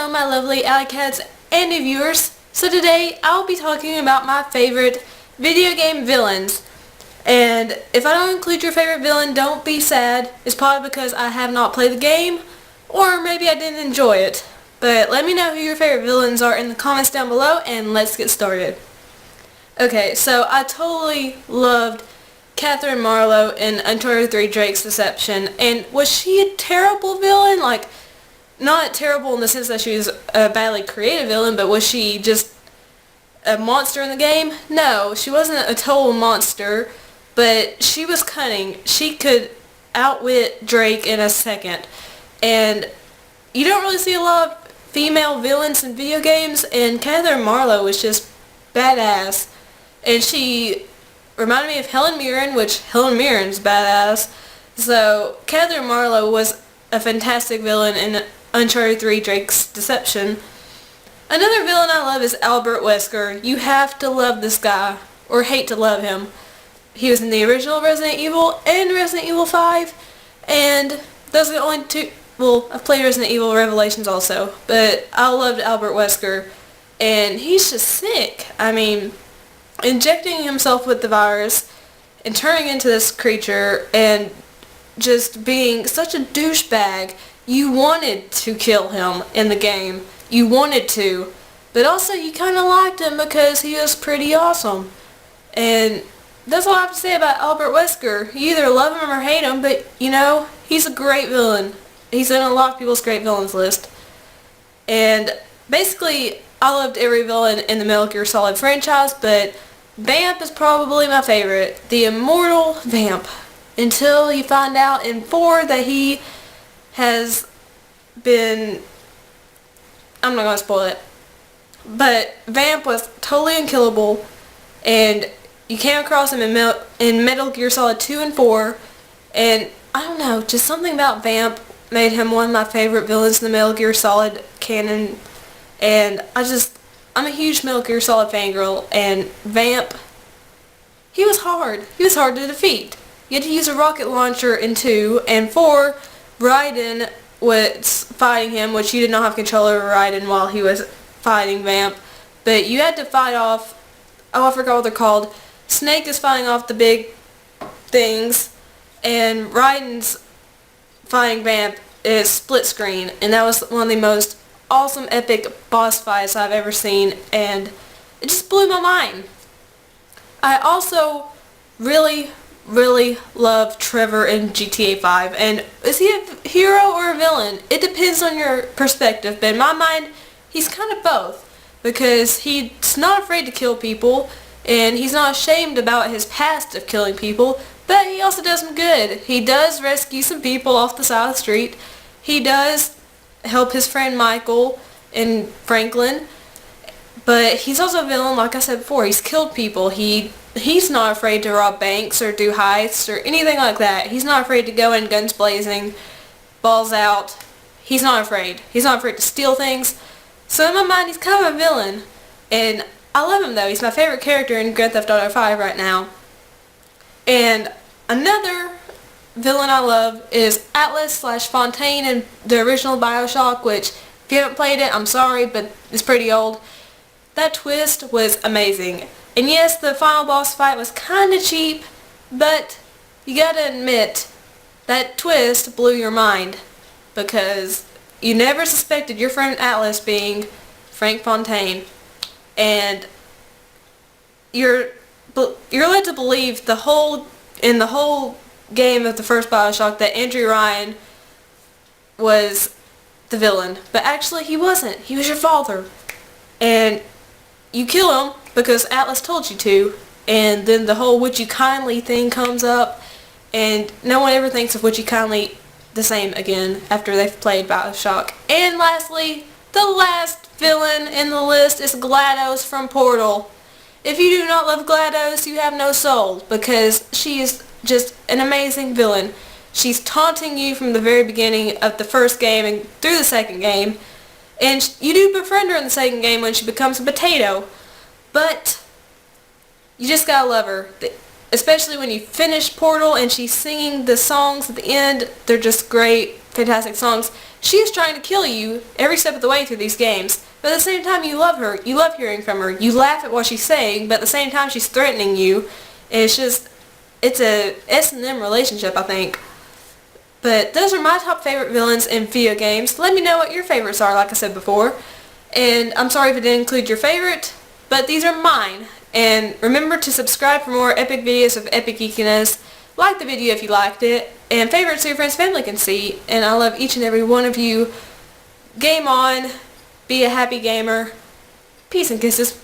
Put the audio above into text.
Hello my lovely Alycats and new viewers. So today I'll be talking about my favorite video game villains. And if I don't include your favorite villain, don't be sad. It's probably because I have not played the game, or maybe I didn't enjoy it. But let me know who your favorite villains are in the comments down below, and let's get started. Okay, so I totally loved Catherine Marlowe in Uncharted 3 Drake's Deception. And was she a terrible villain? Like, not terrible in the sense that she was a badly created villain, but was she just a monster in the game? No, she wasn't a total monster, but she was cunning. She could outwit Drake in a second. And you don't really see a lot of female villains in video games, and Catherine Marlowe was just badass. And she reminded me of Helen Mirren, which Helen Mirren's badass. So Catherine Marlowe was a fantastic villain in Uncharted 3 Drake's Deception. Another villain I love is Albert Wesker. You have to love this guy, or hate to love him. He was in the original Resident Evil and Resident Evil 5, and those are the only two. Well, I've played Resident Evil Revelations also, but I loved Albert Wesker, and he's just sick. I mean, injecting himself with the virus and turning into this creature and just being such a douchebag. You wanted to kill him in the game. You wanted to. But also you kind of liked him because he was pretty awesome. And that's all I have to say about Albert Wesker. You either love him or hate him, but you know, he's a great villain. He's in a lot of people's great villains list. And basically, I loved every villain in the Metal Gear Solid franchise, but Vamp is probably my favorite. The immortal Vamp. Until you find out in 4 that he has been... I'm not going to spoil it. But Vamp was totally unkillable, and you came across him in Metal Gear Solid 2 and 4, and I don't know, just something about Vamp made him one of my favorite villains in the Metal Gear Solid canon, and I'm a huge Metal Gear Solid fangirl, and Vamp, he was hard. He was hard to defeat. You had to use a rocket launcher in 2, and 4, Raiden was fighting him, which you did not have control over Raiden while he was fighting Vamp, but you had to fight off, oh I forgot what they're called. Snake is fighting off the big things, and Raiden's fighting Vamp is split screen, and that was one of the most awesome epic boss fights I've ever seen, and it just blew my mind. I also really love Trevor in GTA 5, and is he a hero or a villain? It depends on your perspective, but in my mind, he's kind of both, because he's not afraid to kill people, and he's not ashamed about his past of killing people, but he also does some good. He does rescue some people off the side of the street. He does help his friend Michael and Franklin, but he's also a villain, like I said before. He's killed people. He's not afraid to rob banks or do heists or anything like that. He's not afraid to go in guns blazing, balls out. He's not afraid. He's not afraid to steal things. So in my mind, he's kind of a villain. And I love him though. He's my favorite character in Grand Theft Auto 5 right now. And another villain I love is Atlas/Fontaine in the original BioShock, which if you haven't played it, I'm sorry, but it's pretty old. That twist was amazing. And yes, the final boss fight was kinda cheap, but you gotta admit, that twist blew your mind, because you never suspected your friend Atlas being Frank Fontaine, and you're led to believe in the whole game of the first BioShock that Andrew Ryan was the villain, but actually he wasn't. He was your father, and you kill him because Atlas told you to, and then the whole would you kindly thing comes up, and no one ever thinks of would you kindly the same again after they've played BioShock. And lastly, the last villain in the list is GLaDOS from Portal. If you do not love GLaDOS, you have no soul, because she is just an amazing villain. She's taunting you from the very beginning of the first game and through the second game, and you do befriend her in the second game when she becomes a potato. But you just gotta love her, especially when you finish Portal and she's singing the songs at the end. They're just great, fantastic songs. She is trying to kill you every step of the way through these games. But at the same time, you love her. You love hearing from her. You laugh at what she's saying, but at the same time, she's threatening you. And it's a S&M relationship, I think. But those are my top favorite villains in video games. Let me know what your favorites are, like I said before. And I'm sorry if it didn't include your favorite, but these are mine. And remember to subscribe for more epic videos of epic geekiness. Like the video if you liked it. And favorite so your friends and family can see. And I love each and every one of you. Game on. Be a happy gamer. Peace and kisses.